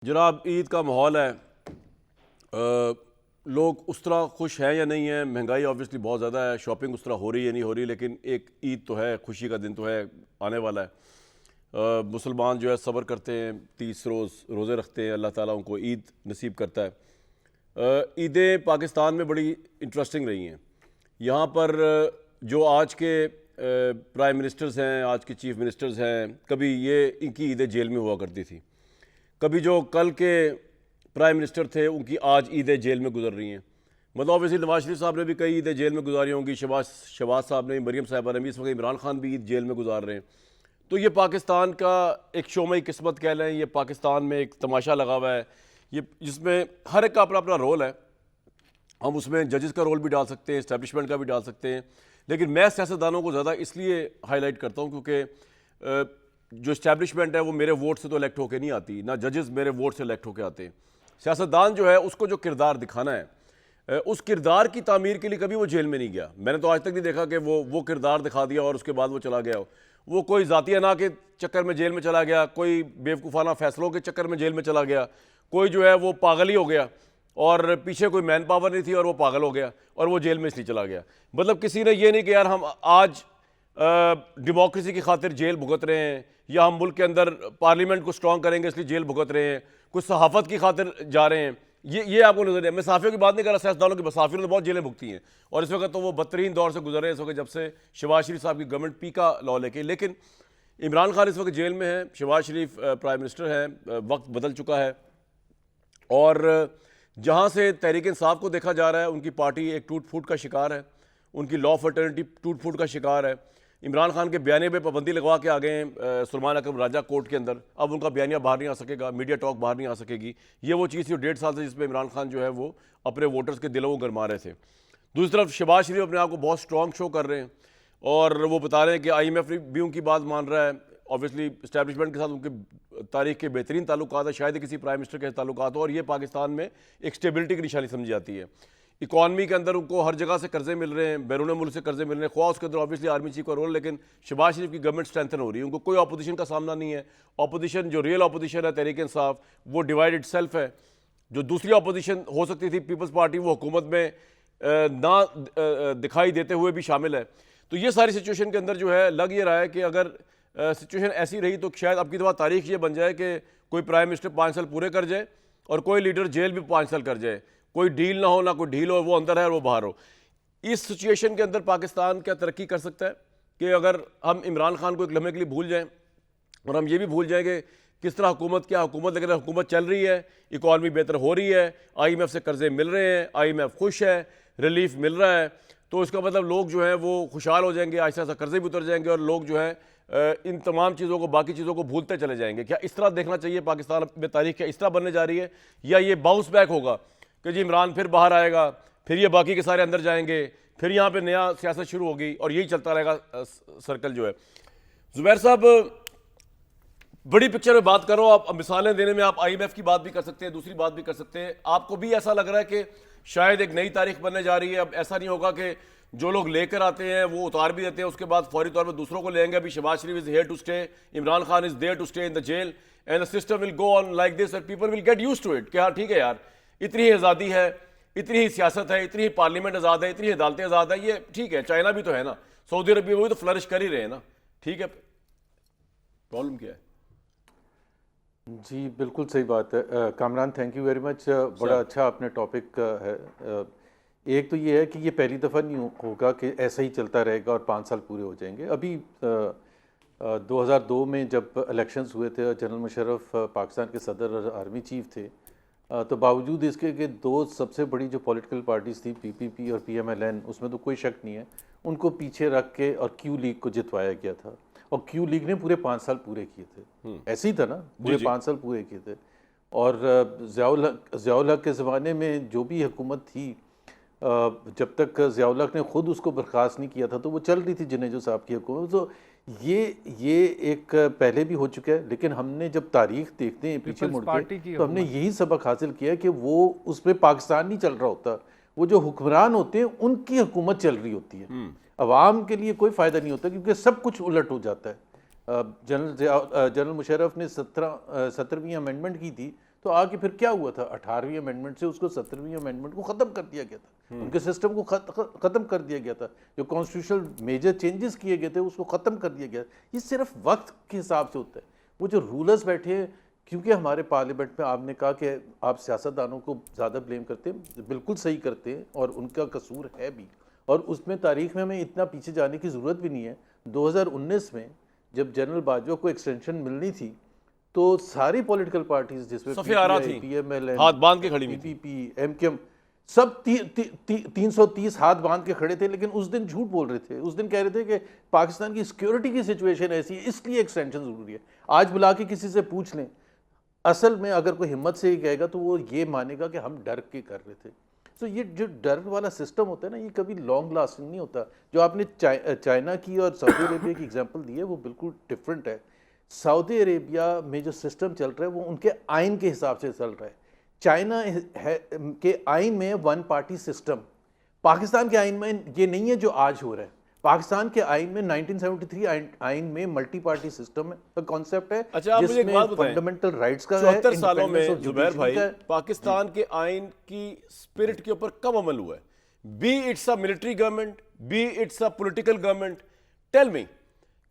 جناب عید کا ماحول ہے. لوگ اس طرح خوش ہیں یا نہیں ہیں؟ مہنگائی آبویسلی بہت زیادہ ہے, شاپنگ اس طرح ہو رہی ہے نہیں ہو رہی, لیکن ایک عید تو ہے, خوشی کا دن تو ہے, آنے والا ہے. مسلمان جو ہے صبر کرتے ہیں, 30 روز روزے رکھتے ہیں, اللہ تعالیٰ ان کو عید نصیب کرتا ہے. عیدیں پاکستان میں بڑی انٹرسٹنگ رہی ہیں. یہاں پر جو آج کے پرائم منسٹرز ہیں, آج کے چیف منسٹرز ہیں, کبھی یہ ان کی عیدیں جیل میں ہوا کرتی تھی, کبھی جو کل کے پرائم منسٹر تھے ان کی آج عیدیں جیل میں گزر رہی ہیں. مطلب اوبیسلی نواز شریف صاحب نے بھی کئی عیدیں جیل میں گزاری ہوں گی, شہباز صاحب نے, مریم صاحبہ نے بھی, اس وقت عمران خان بھی عید جیل میں گزار رہے ہیں. تو یہ پاکستان کا ایک شومئی قسمت کہہ لیں, یہ پاکستان میں ایک تماشا لگا ہوا ہے, یہ جس میں ہر ایک کا اپنا اپنا رول ہے. ہم اس میں ججز کا رول بھی ڈال سکتے ہیں, اسٹیبلشمنٹ کا بھی ڈال سکتے ہیں, لیکن میں سیاستدانوں کو زیادہ اس لیے ہائی لائٹ کرتا ہوں کیونکہ جو اسٹیبلشمنٹ ہے وہ میرے ووٹ سے تو الیکٹ ہو کے نہیں آتی, نہ ججز میرے ووٹ سے الیکٹ ہو کے آتے ہیں. سیاستدان جو ہے اس کو جو کردار دکھانا ہے, اس کردار کی تعمیر کے لیے کبھی وہ جیل میں نہیں گیا. میں نے تو آج تک نہیں دیکھا کہ وہ کردار دکھا دیا اور اس کے بعد وہ چلا گیا. وہ کوئی ذاتی انا کے چکر میں جیل میں چلا گیا, کوئی بیوقوفانہ فیصلوں کے چکر میں جیل میں چلا گیا, کوئی جو ہے وہ پاگل ہی ہو گیا اور پیچھے کوئی مین پاور نہیں تھی اور وہ پاگل ہو گیا اور وہ جیل میں اس لیے چلا گیا. مطلب کسی نے یہ نہیں کہ یار ہم آج ڈیموکریسی کی خاطر جیل بھگت رہے ہیں, یا ہم ملک کے اندر پارلیمنٹ کو سٹرونگ کریں گے اس لیے جیل بھگت رہے ہیں, کچھ صحافت کی خاطر جا رہے ہیں. یہ آپ کو نظر ہے. میں صحافیوں کی بات نہیں کر رہا, سیاستدانوں کی. صحافیوں نے بہت جیلیں بھگتی ہیں اور اس وقت تو وہ بدترین دور سے گزر رہے ہیں اس وقت جب سے شہباز شریف صاحب کی گورنمنٹ پی کا لا لے کے. لیکن عمران خان اس وقت جیل میں ہے, شہباز شریف پرائم منسٹر ہیں, وقت بدل چکا ہے. اور جہاں سے تحریک انصاف کو دیکھا جا رہا ہے ان کی پارٹی ایک ٹوٹ پھوٹ کا شکار ہے, ان کی لا آف اٹرنیٹی ٹوٹ پھوٹ کا شکار ہے. عمران خان کے بیانیے پہ پابندی لگوا کے آ گئے ہیں سلمان اکرم راجہ کورٹ کے اندر. اب ان کا بیانیہ باہر نہیں آ سکے گا, میڈیا ٹاک باہر نہیں آ سکے گی. یہ وہ چیز تھی جو 1.5 سال سے جس پہ عمران خان جو ہے وہ اپنے ووٹرز کے دلوں کو گرما رہے تھے. دوسری طرف شہباز شریف اپنے آپ کو بہت سٹرونگ شو کر رہے ہیں اور وہ بتا رہے ہیں کہ آئی ایم ایف بھی ان کی بات مان رہا ہے. اوبیسلی اسٹیبلشمنٹ کے ساتھ ان کے تاریخ کے بہترین تعلقات ہیں, شاید کسی پرائم منسٹر کے تعلقات ہو, اور یہ پاکستان میں ایک اسٹیبلٹی کی نشانی سمجھی جاتی ہے. اکانومی کے اندر ان کو ہر جگہ سے قرضے مل رہے ہیں, بیرون ملک سے قرضے مل رہے ہیں, خواہ اس کے اندر اوبیسلی آرمی چیف کا رول, لیکن شہباز شریف کی گورنمنٹ اسٹرینتھن ہو رہی ہے, ان کو کوئی اپوزیشن کا سامنا نہیں ہے. اپوزیشن جو ریئل اپوزیشن ہے تحریک انصاف, وہ ڈیوائڈڈ سیلف ہے. جو دوسری اپوزیشن ہو سکتی تھی پیپلز پارٹی, وہ حکومت میں نہ دکھائی دیتے ہوئے بھی شامل ہے. تو یہ ساری سچویشن کے اندر جو ہے لگ یہ رہا ہے کہ اگر سچویشن ایسی رہی تو شاید اب کی دفعہ تاریخ یہ بن جائے کہ کوئی پرائم منسٹر 5 سال پورے کر جائے اور کوئی لیڈر جیل بھی 5 سال کر جائے, کوئی ڈیل نہ ہو, نہ کوئی ڈھیل ہو, وہ اندر ہے اور وہ باہر ہو. اس سچویشن کے اندر پاکستان کیا ترقی کر سکتا ہے کہ اگر ہم عمران خان کو ایک لمحے کے لیے بھول جائیں اور ہم یہ بھی بھول جائیں کہ کس طرح حکومت کیا حکومت, لیکن حکومت چل رہی ہے, اکانومی بہتر ہو رہی ہے, آئی ایم ایف سے قرضے مل رہے ہیں, آئی ایم ایف خوش ہے, ریلیف مل رہا ہے, تو اس کا مطلب لوگ جو ہیں وہ خوشحال ہو جائیں گے, آہستہ آہستہ قرضے بھی اتر جائیں گے اور لوگ جو ہے ان تمام چیزوں کو, باقی چیزوں کو بھولتے چلے جائیں گے. کیا اس طرح دیکھنا چاہیے پاکستان میں تاریخ کیا اس طرح بننے جا رہی ہے, یا یہ باؤنس بیک ہوگا کہ جی عمران پھر باہر آئے گا, پھر یہ باقی کے سارے اندر جائیں گے, پھر یہاں پہ نیا سیاست شروع ہوگی اور یہی چلتا رہے گا سرکل جو ہے. زبیر صاحب, بڑی پکچر میں بات کرو آپ, مثالیں دینے میں آپ آئی ایم ایف کی بات بھی کر سکتے ہیں, دوسری بات بھی کر سکتے ہیں. آپ کو بھی ایسا لگ رہا ہے کہ شاید ایک نئی تاریخ بننے جا رہی ہے؟ اب ایسا نہیں ہوگا کہ جو لوگ لے کر آتے ہیں وہ اتار بھی دیتے ہیں, اس کے بعد فوری طور پر دوسروں کو لیں گے. ابھی Shahbaz Sharif is here to stay, Imran Khan is there to stay in the jail, and the system will go on like this and people will get used to it کہ ہاں ٹھیک ہے یار, اتنی ہی آزادی ہے, اتنی ہی سیاست ہے, اتنی ہی پارلیمنٹ آزاد ہے, اتنی ہی عدالتیں آزاد ہیں, یہ ٹھیک ہے. چائنا بھی تو ہے نا, سعودی عربیہ وہ بھی تو فلرش کر ہی رہے ہیں نا, ٹھیک ہے. پرابلم کیا ہے؟ جی بالکل صحیح بات ہے Kamran, thank you very much. بڑا اچھا آپ نے ٹاپک ہے. ایک تو یہ ہے کہ یہ پہلی دفعہ نہیں ہوگا کہ ایسا ہی چلتا رہے گا اور 5 سال پورے ہو جائیں گے. ابھی 2002 میں جب الیکشنز ہوئے تھے, جنرل مشرف پاکستان کے صدر اور آرمی چیف تھے, تو باوجود اس کے کہ 2 سب سے بڑی جو پولیٹیکل پارٹیز تھی, پی پی پی اور پی ایم ایل این, اس میں تو کوئی شک نہیں ہے, ان کو پیچھے رکھ کے اور کیو لیگ کو جتوایا گیا تھا. اور کیو لیگ نے پورے 5 سال پورے کیے تھے, ایسے ہی تھا نا, پورے 5 سال پورے کیے تھے. اور ضیاء الحق کے زمانے میں جو بھی حکومت تھی, جب تک ضیاء الحق نے خود اس کو برخاست نہیں کیا تھا تو وہ چل رہی تھی جنیجو صاحب کی حکومت. تو یہ ایک پہلے بھی ہو چکا ہے, لیکن ہم نے جب تاریخ دیکھتے ہیں پیچھے مڑ کے تو ہم نے یہی سبق حاصل کیا کہ وہ اس پہ پاکستان نہیں چل رہا ہوتا, وہ جو حکمران ہوتے ہیں ان کی حکومت چل رہی ہوتی ہے. عوام کے لیے کوئی فائدہ نہیں ہوتا کیونکہ سب کچھ الٹ ہو جاتا ہے. جنرل مشرف نے 17ویں امینڈمنٹ کی تھی تو آگے پھر کیا ہوا تھا؟ 18ویں امینڈمنٹ سے اس کو 17ویں امینڈمنٹ کو ختم کر دیا گیا تھا، ان کے سسٹم کو ختم کر دیا گیا تھا، جو کانسٹیٹیوشنل میجر چینجز کیے گئے تھے اس کو ختم کر دیا گیا۔ یہ صرف وقت کے حساب سے ہوتا ہے۔ وہ جو رولرز بیٹھے ہیں، کیونکہ ہمارے پارلیمنٹ میں آپ نے کہا کہ آپ سیاستدانوں کو زیادہ بلیم کرتے ہیں، بالکل صحیح کرتے ہیں اور ان کا قصور ہے بھی، اور اس میں تاریخ میں ہمیں اتنا پیچھے جانے کی ضرورت بھی نہیں ہے۔ 2019 میں جب جنرل باجوہ کو ایکسٹینشن ملنی تھی تو ساری پولیٹیکل پارٹیز جس میں صفیں آرا تھیں، پی ایم ایل این، ہاتھ باندھ کے کھڑی پی ہوئی پی پی، ایم کیو ایم، سب 330 ہاتھ باندھ کے کھڑے تھے، لیکن اس دن جھوٹ بول رہے تھے۔ اس دن کہہ رہے تھے کہ پاکستان کی سیکیورٹی کی سچویشن ایسی ہے، اس لیے ایکسٹینشن ضروری ہے۔ آج بلا کے کسی سے پوچھ لیں، اصل میں اگر کوئی ہمت سے ہی کہے گا تو وہ یہ مانے گا کہ ہم ڈر کے کر رہے تھے۔ تو یہ جو ڈر والا سسٹم ہوتا ہے نا، یہ کبھی لانگ لاسٹنگ نہیں ہوتا۔ جو آپ نے چائنا کی اور سعودی عربیہ کی اگزامپل دی ہے وہ بالکل ڈفرینٹ ہے۔ سعودی عربیہ میں جو سسٹم چل رہا ہے وہ ان کے آئین کے حساب سے چل رہا ہے۔ چائنا کے آئین میں ون پارٹی سسٹم، پاکستان کے آئین میں یہ نہیں ہے جو آج ہو رہا ہے۔ پاکستان کے آئین میں 1973 آئین میں ملٹی پارٹی سسٹم کا کانسیپٹ ہے، اچھا آپ جس مجھے ایک میں بات بتائیں، فنڈامنٹل رائٹس کا ہے، 74 سالوں میں independence of زبیر بھائی judiciary کا ہے۔ پاکستان کے آئین کی سپرٹ کے اوپر کب عمل ہوا ہے؟ Be it's a military government, be it's a political government, tell me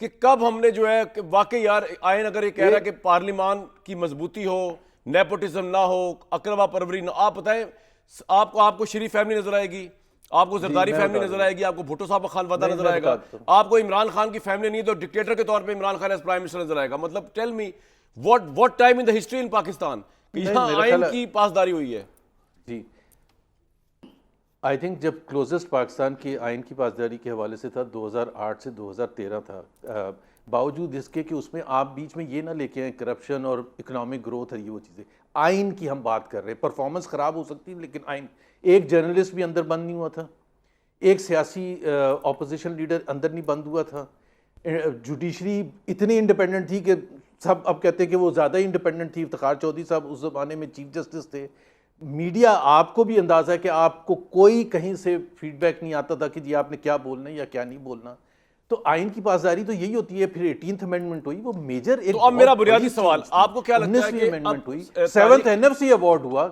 کہ کب ہم نے جو ہے کہ واقعی یار آئین اگر یہ کہہ رہا ہے کہ پارلیمان کی مضبوطی ہو، نیپوٹزم نہ ہو، اقربا پروری نہ، آپ بتائیں آپ کو شریف فیملی نظر آئے گی، آپ کو زرداری فیملی نظر آئے گی، آپ کو بھٹو صاحب کا خانوادہ نظر آئے گا، آپ کو عمران خان کی فیملی نہیں تو ڈکٹیٹر کے طور پہ Imran Khan as prime minister نظر آئے گا۔ مطلب tell me what time in the history in Pakistan کہ یہاں آئین کی پاسداری ہوئی ہے؟ جی آئی تھنک جب کلوزسٹ پاکستان کے آئین کی پاسداری کے حوالے سے تھا 2008 سے 2013 تھا، باوجود اس کے کہ اس میں آپ بیچ میں یہ نہ لے کے آئیں کرپشن اور اکنامک گروتھ اور یہ وہ چیزیں، آئین کی ہم بات کر رہے ہیں۔ پرفارمنس خراب ہو سکتی ہے لیکن آئین، ایک جرنلسٹ بھی اندر بند نہیں ہوا تھا، ایک سیاسی اپوزیشن لیڈر اندر نہیں بند ہوا تھا، جوڈیشری اتنی انڈیپینڈنٹ تھی کہ سب اب کہتے ہیں کہ وہ زیادہ ہی انڈیپینڈنٹ تھی۔ افتخار چودھری صاحب اس زمانے میں چیف جسٹس تھے۔ میڈیا، آپ کو بھی اندازہ ہے کہ آپ کو کوئی کہیں سے فیڈ بیک نہیں آتا تھا کہ جی آپ نے کیا بولنا ہے یا کیا نہیں بولنا۔ تو آئین کی پاسداری تو یہی ہوتی ہے۔ پھر 18th امینڈمنٹ ہوئی، وہ میجر ایک، تو اب میرا بنیادی سوال آپ کو کیا لگتا ہے کہ امینڈمنٹ ہوئی، 7th NFC ایوارڈ ہوا